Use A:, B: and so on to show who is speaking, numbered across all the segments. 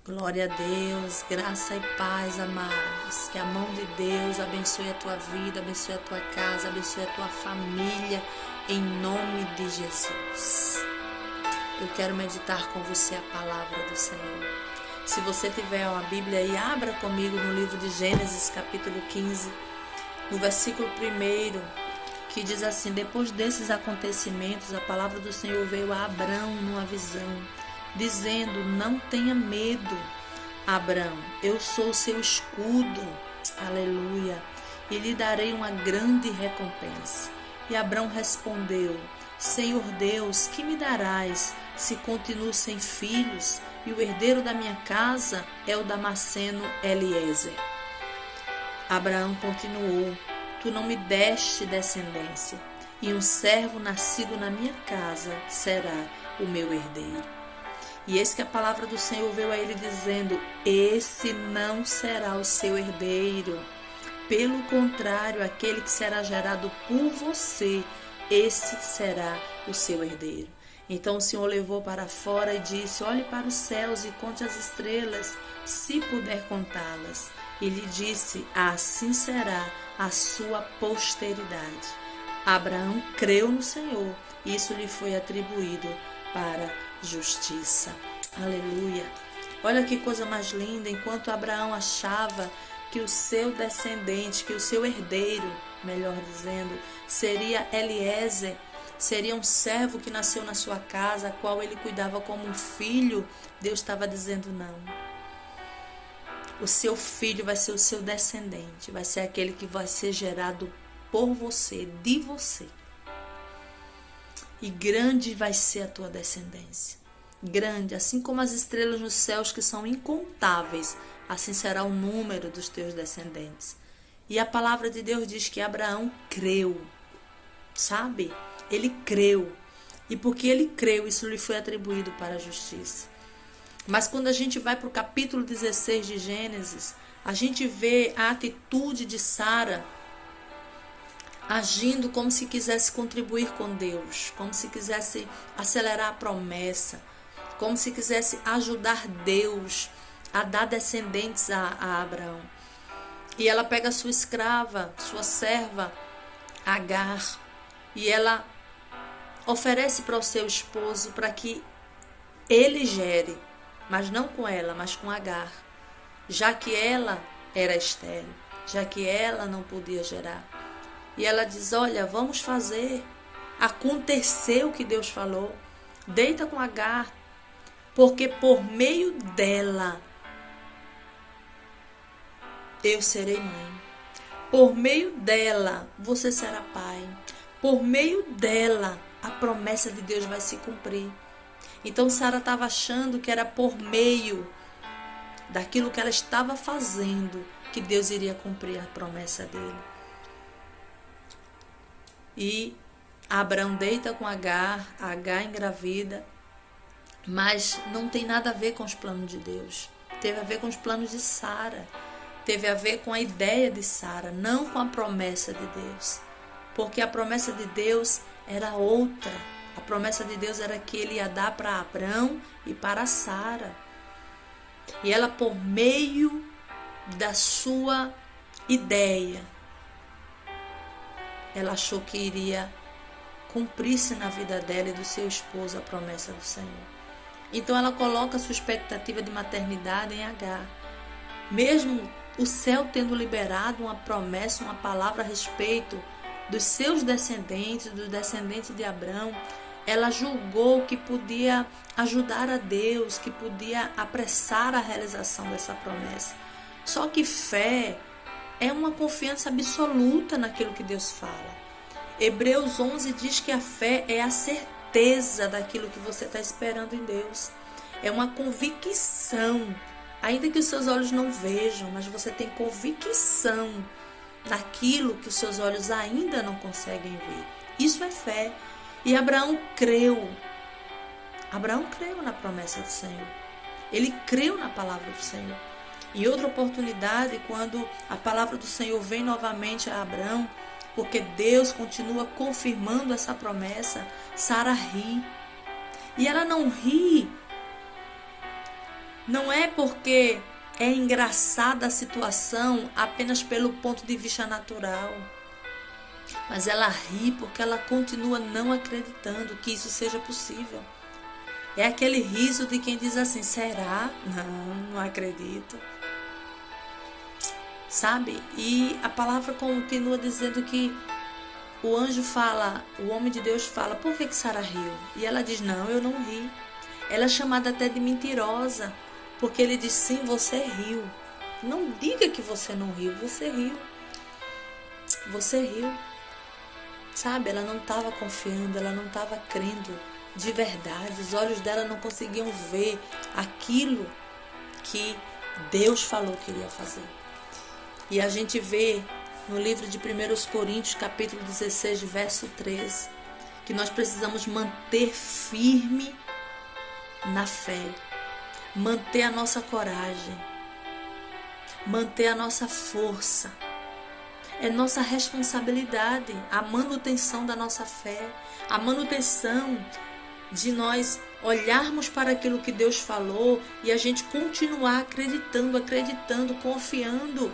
A: Glória a Deus, graça e paz, amados. Que a mão de Deus abençoe a tua vida, abençoe a tua casa, abençoe a tua família, em nome de Jesus. Eu quero meditar com você a palavra do Senhor. Se você tiver uma Bíblia aí, abra comigo no livro de Gênesis, capítulo 15, no versículo 1, que diz assim: depois desses acontecimentos, a palavra do Senhor veio a Abrão numa visão, dizendo: não tenha medo, Abrão, eu sou o seu escudo, aleluia, e lhe darei uma grande recompensa. E Abrão respondeu: Senhor Deus, que me darás se continuo sem filhos, e o herdeiro da minha casa é o damasceno Eliezer? Abraão continuou: tu não me deste descendência, e um servo nascido na minha casa será o meu herdeiro. E eis que a palavra do Senhor veio a ele dizendo: esse não será o seu herdeiro. Pelo contrário, aquele que será gerado por você, esse será o seu herdeiro. Então o Senhor levou para fora e disse: olhe para os céus e conte as estrelas, se puder contá-las. E lhe disse: assim será a sua posteridade. Abraão creu no Senhor, e isso lhe foi atribuído para justiça. Aleluia. Olha que coisa mais linda. Enquanto Abraão achava que o seu descendente, que o seu herdeiro, melhor dizendo, seria Eliezer, seria um servo que nasceu na sua casa, a qual ele cuidava como um filho, Deus estava dizendo: não. O seu filho vai ser o seu descendente, vai ser aquele que vai ser gerado por você, de você. E grande vai ser a tua descendência. Grande, assim como as estrelas nos céus que são incontáveis, assim será o número dos teus descendentes. E a palavra de Deus diz que Abraão creu, sabe? Ele creu. E porque ele creu, isso lhe foi atribuído para a justiça. Mas quando a gente vai para o capítulo 16 de Gênesis, a gente vê a atitude de Sara agindo como se quisesse contribuir com Deus, como se quisesse acelerar a promessa, como se quisesse ajudar Deus a dar descendentes a Abraão. E ela pega sua escrava, sua serva, Agar, e ela oferece para o seu esposo para que ele gere, mas não com ela, mas com Agar, já que ela era estéril, já que ela não podia gerar. E ela diz: olha, vamos fazer acontecer o que Deus falou. Deita com Agar, porque por meio dela eu serei mãe. Por meio dela você será pai. Por meio dela a promessa de Deus vai se cumprir. Então Sara estava achando que era por meio daquilo que ela estava fazendo que Deus iria cumprir a promessa dele. E Abraão deita com Agar, Agar engravida, mas não tem nada a ver com os planos de Deus. Teve a ver com os planos de Sara. Teve a ver com a ideia de Sara, não com a promessa de Deus. Porque a promessa de Deus era outra. A promessa de Deus era que ele ia dar para Abraão e para Sara. E ela, por meio da sua ideia, ela achou que iria cumprir-se na vida dela e do seu esposo a promessa do Senhor. Então ela coloca a sua expectativa de maternidade em Agar. Mesmo o céu tendo liberado uma promessa, uma palavra a respeito dos seus descendentes, dos descendentes de Abraão, ela julgou que podia ajudar a Deus, que podia apressar a realização dessa promessa. Só que fé é uma confiança absoluta naquilo que Deus fala. Hebreus 11 diz que a fé é a certeza daquilo que você está esperando em Deus. É uma convicção, ainda que os seus olhos não vejam, mas você tem convicção daquilo que os seus olhos ainda não conseguem ver. Isso é fé. E Abraão creu. Abraão creu na promessa do Senhor. Ele creu na palavra do Senhor. Em outra oportunidade, quando a palavra do Senhor vem novamente a Abraão, porque Deus continua confirmando essa promessa, Sara ri. E ela não ri Não é porque é engraçada a situação apenas pelo ponto de vista natural, mas ela ri porque ela continua não acreditando que isso seja possível. É aquele riso de quem diz assim: será? Não acredito. Sabe? E a palavra continua dizendo que o anjo fala, o homem de Deus fala: por que Sara riu? E ela diz: não, eu não ri. Ela é chamada até de mentirosa, porque ele diz: sim, você riu. Não diga que você não riu, você riu. Você riu. Sabe? Ela não estava confiando, ela não estava crendo de verdade. Os olhos dela não conseguiam ver aquilo que Deus falou que iria fazer. E a gente vê no livro de 1 Coríntios, capítulo 16, verso 13, que nós precisamos manter firme na fé, manter a nossa coragem, manter a nossa força. É nossa responsabilidade a manutenção da nossa fé, a manutenção de nós olharmos para aquilo que Deus falou e a gente continuar acreditando, confiando.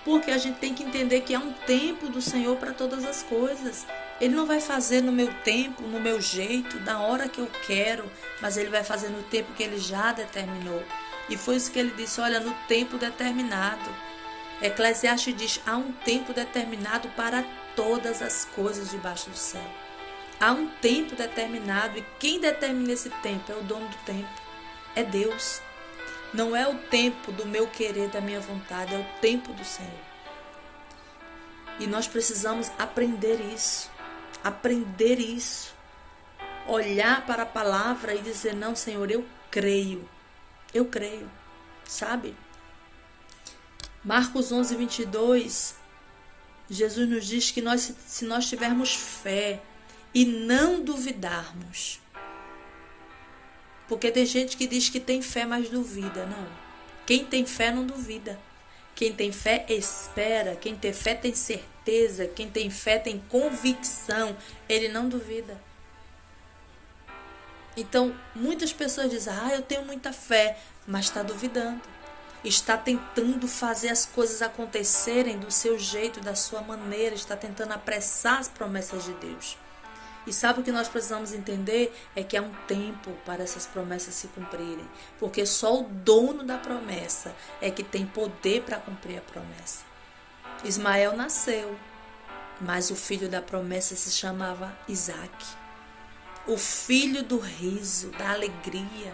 A: Porque a gente tem que entender que há um tempo do Senhor para todas as coisas. Ele não vai fazer no meu tempo, no meu jeito, da hora que eu quero, mas Ele vai fazer no tempo que Ele já determinou. E foi isso que Ele disse: olha, no tempo determinado. Eclesiastes diz: há um tempo determinado para todas as coisas debaixo do céu. Há um tempo determinado, e quem determina esse tempo é o dono do tempo, é Deus. Não é o tempo do meu querer, da minha vontade, é o tempo do Senhor. E nós precisamos aprender isso, olhar para a palavra e dizer: não, Senhor, eu creio, sabe? Marcos 11, 22, Jesus nos diz que se nós tivermos fé e não duvidarmos, porque tem gente que diz que tem fé, mas duvida. Não. Quem tem fé não duvida. Quem tem fé espera. Quem tem fé tem certeza. Quem tem fé tem convicção. Ele não duvida. Então, muitas pessoas dizem: eu tenho muita fé, mas está duvidando. Está tentando fazer as coisas acontecerem do seu jeito, da sua maneira. Está tentando apressar as promessas de Deus. E sabe o que nós precisamos entender? É que há um tempo para essas promessas se cumprirem. Porque só o dono da promessa é que tem poder para cumprir a promessa. Ismael nasceu, mas o filho da promessa se chamava Isaque. O filho do riso, da alegria.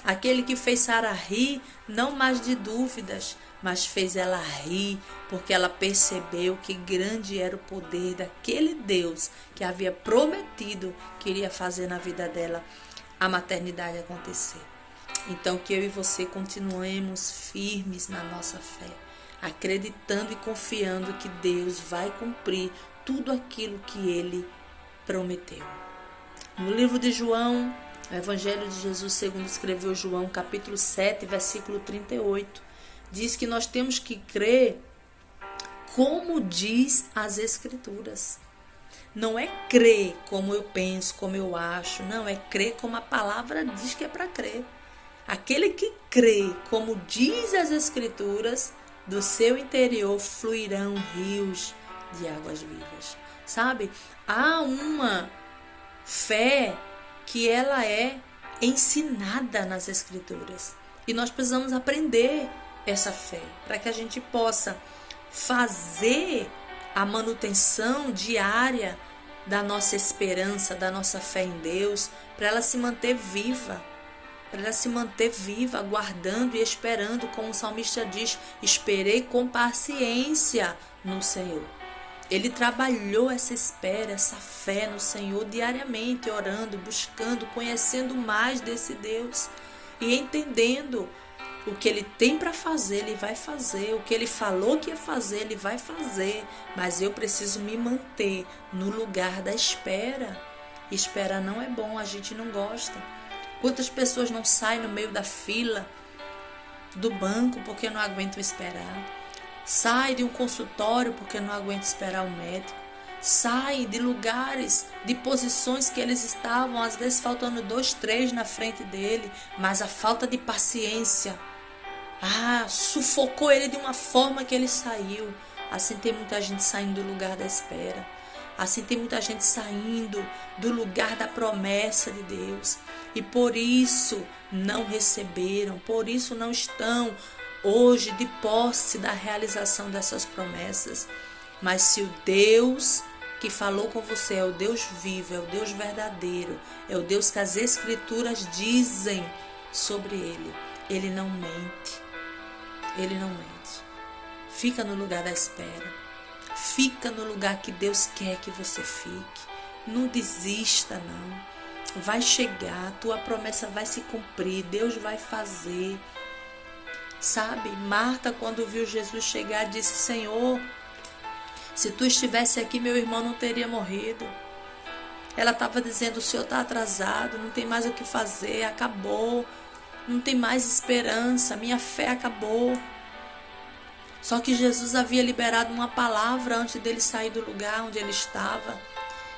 A: Aquele que fez Sara rir, não mais de dúvidas, mas fez ela rir, porque ela percebeu que grande era o poder daquele Deus que havia prometido que iria fazer na vida dela a maternidade acontecer. Então, que eu e você continuemos firmes na nossa fé, acreditando e confiando que Deus vai cumprir tudo aquilo que Ele prometeu. No livro de João, o Evangelho de Jesus segundo escreveu João, capítulo 7, versículo 38, diz que nós temos que crer como diz as Escrituras. Não é crer como eu penso, como eu acho, não, é crer como a palavra diz que é para crer. Aquele que crê como diz as Escrituras, do seu interior fluirão rios de águas vivas. Sabe? Há uma fé que ela é ensinada nas Escrituras. E nós precisamos aprender essa fé, para que a gente possa fazer a manutenção diária da nossa esperança, da nossa fé em Deus, para ela se manter viva. Para ela se manter viva, aguardando e esperando, como o salmista diz: esperei com paciência no Senhor. Ele trabalhou essa espera, essa fé no Senhor diariamente, orando, buscando, conhecendo mais desse Deus e entendendo o que Ele tem para fazer, Ele vai fazer. O que Ele falou que ia fazer, Ele vai fazer. Mas eu preciso me manter no lugar da espera. Esperar não é bom, a gente não gosta. Quantas pessoas não saem no meio da fila do banco porque não aguentam esperar? Sai de um consultório porque não aguenta esperar o médico. Sai de lugares, de posições que eles estavam, às vezes faltando 2, 3 na frente dele, mas a falta de paciência, sufocou ele de uma forma que ele saiu. Assim tem muita gente saindo do lugar da espera. Assim tem muita gente saindo do lugar da promessa de Deus. E por isso não receberam, por isso não estão hoje de posse da realização dessas promessas. Mas se o Deus que falou com você é o Deus vivo, é o Deus verdadeiro, é o Deus que as Escrituras dizem sobre ele não mente. Ele não mente. Fica no lugar da espera. Fica no lugar que Deus quer que você fique. Não desista, não. Vai chegar, tua promessa vai se cumprir, Deus vai fazer. Sabe, Marta, quando viu Jesus chegar, disse: Senhor, se tu estivesse aqui, meu irmão não teria morrido. Ela estava dizendo: o Senhor está atrasado, não tem mais o que fazer, acabou. Não tem mais esperança, minha fé acabou. Só que Jesus havia liberado uma palavra antes dele sair do lugar onde ele estava.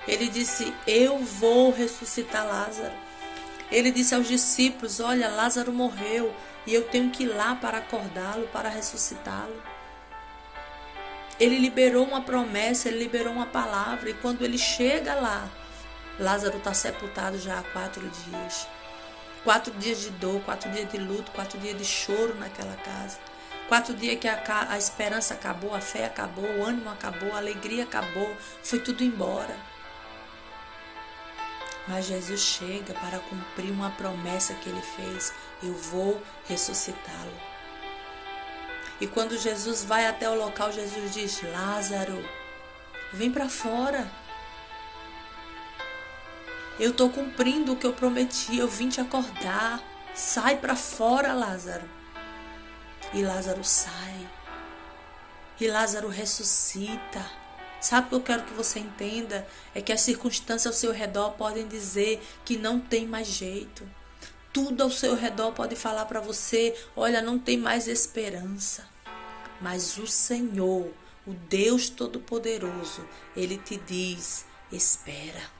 A: Ele disse: eu vou ressuscitar Lázaro. Ele disse aos discípulos: olha, Lázaro morreu e eu tenho que ir lá para acordá-lo, para ressuscitá-lo. Ele liberou uma promessa, ele liberou uma palavra, e quando ele chega lá, Lázaro está sepultado já há 4 dias. 4 dias de dor, 4 dias de luto, 4 dias de choro naquela casa. 4 dias que a esperança acabou, a fé acabou, o ânimo acabou, a alegria acabou, foi tudo embora. Mas Jesus chega para cumprir uma promessa que ele fez: eu vou ressuscitá-lo. E quando Jesus vai até o local, Jesus diz: Lázaro, vem para fora. Eu estou cumprindo o que eu prometi, eu vim te acordar. Sai para fora, Lázaro. E Lázaro sai. E Lázaro ressuscita. Sabe o que eu quero que você entenda? É que as circunstâncias ao seu redor podem dizer que não tem mais jeito. Tudo ao seu redor pode falar para você: olha, não tem mais esperança. Mas o Senhor, o Deus Todo-Poderoso, Ele te diz: espera.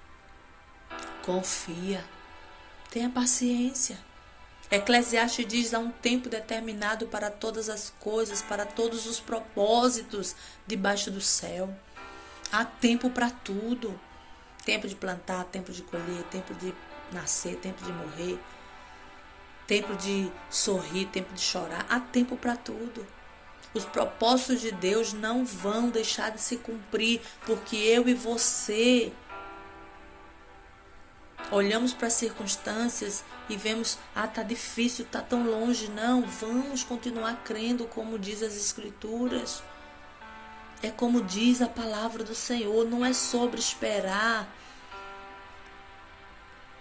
A: Confia, tenha paciência. Eclesiastes diz: há um tempo determinado para todas as coisas, para todos os propósitos debaixo do céu. Há tempo para tudo. Tempo de plantar, tempo de colher, tempo de nascer, tempo de morrer, tempo de sorrir, tempo de chorar. Há tempo para tudo. Os propósitos de Deus não vão deixar de se cumprir, porque eu e você olhamos para as circunstâncias e vemos: tá difícil, tá tão longe. Não, vamos continuar crendo como diz as Escrituras. É como diz a palavra do Senhor. Não é sobre esperar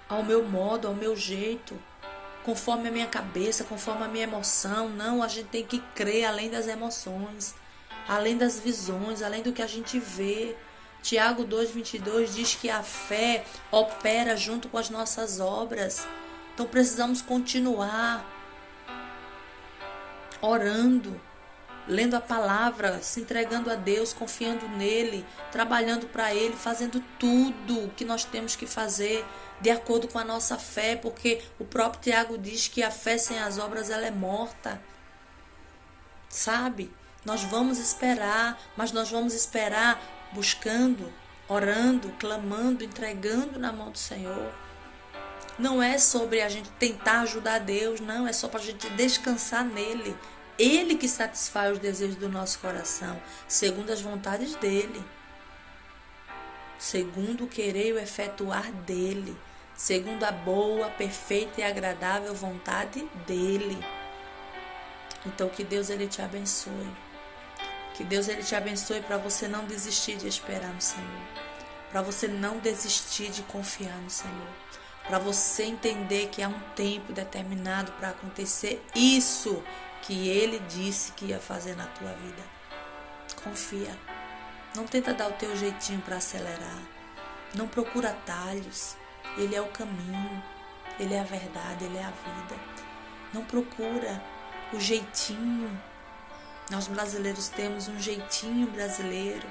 A: ao meu modo, ao meu jeito, conforme a minha cabeça, conforme a minha emoção. Não, a gente tem que crer além das emoções, além das visões, além do que a gente vê. Tiago 2,22 diz que a fé opera junto com as nossas obras. Então precisamos continuar orando, lendo a palavra, se entregando a Deus, confiando nele, trabalhando para ele, fazendo tudo o que nós temos que fazer de acordo com a nossa fé, porque o próprio Tiago diz que a fé sem as obras ela é morta. Sabe? Nós vamos esperar, mas nós vamos esperar buscando, orando, clamando, entregando na mão do Senhor. Não é sobre a gente tentar ajudar Deus, não, é só para a gente descansar nele. Ele que satisfaz os desejos do nosso coração, segundo as vontades dele, segundo o querer e o efetuar dele, segundo a boa, perfeita e agradável vontade dele. Então que Deus ele te abençoe. Que Deus ele te abençoe para você não desistir de esperar no Senhor, para você não desistir de confiar no Senhor, para você entender que há um tempo determinado para acontecer isso que Ele disse que ia fazer na tua vida. Confia. Não tenta dar o teu jeitinho para acelerar. Não procura atalhos. Ele é o caminho. Ele é a verdade. Ele é a vida. Não procura o jeitinho. Nós brasileiros temos um jeitinho brasileiro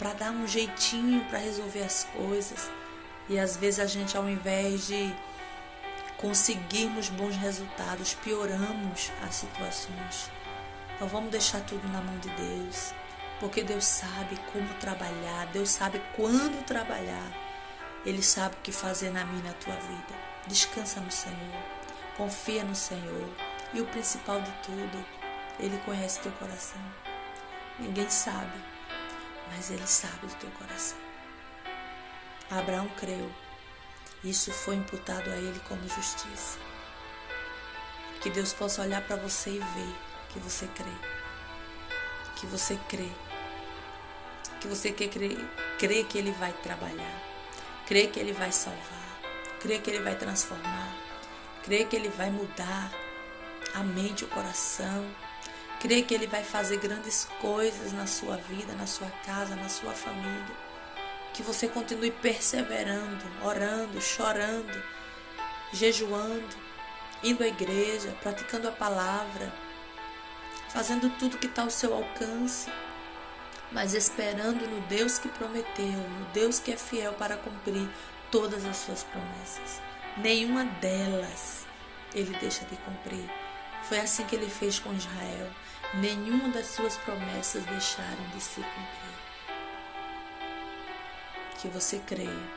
A: para dar um jeitinho para resolver as coisas. E às vezes a gente, ao invés de conseguirmos bons resultados, pioramos as situações. Então vamos deixar tudo na mão de Deus, porque Deus sabe como trabalhar, Deus sabe quando trabalhar, Ele sabe o que fazer na minha e na tua vida. Descansa no Senhor, confia no Senhor, e o principal de tudo, Ele conhece teu coração. Ninguém sabe, mas Ele sabe do teu coração. Abraão creu, isso foi imputado a ele como justiça. Que Deus possa olhar para você e ver que você crê, que você crê, que você crê que Ele vai trabalhar, crê que Ele vai salvar, crê que Ele vai transformar, crê que Ele vai mudar a mente, o coração, crê que Ele vai fazer grandes coisas na sua vida, na sua casa, na sua família. Que você continue perseverando, orando, chorando, jejuando, indo à igreja, praticando a palavra, fazendo tudo que está ao seu alcance, mas esperando no Deus que prometeu, no Deus que é fiel para cumprir todas as suas promessas. Nenhuma delas Ele deixa de cumprir. Foi assim que Ele fez com Israel. Nenhuma das suas promessas deixaram de se cumprir. Que você creia,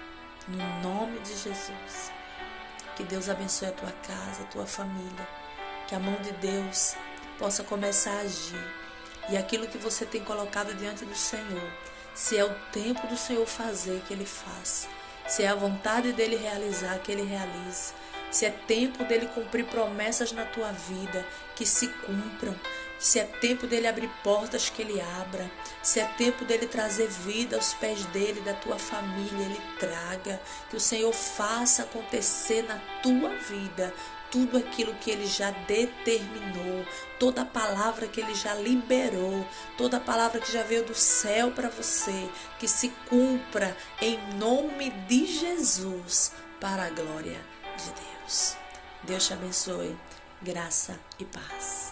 A: no nome de Jesus. Que Deus abençoe a tua casa, a tua família. Que a mão de Deus possa começar a agir. E aquilo que você tem colocado diante do Senhor, se é o tempo do Senhor fazer, que Ele faça. Se é a vontade dEle realizar, que Ele realize. Se é tempo dEle cumprir promessas na tua vida, que se cumpram. Se é tempo dEle abrir portas, que Ele abra. Se é tempo dEle trazer vida aos pés dEle, da tua família, Ele traga. Que o Senhor faça acontecer na tua vida tudo aquilo que Ele já determinou, toda a palavra que Ele já liberou, toda a palavra que já veio do céu para você, que se cumpra em nome de Jesus, para a glória de Deus. Deus te abençoe, graça e paz.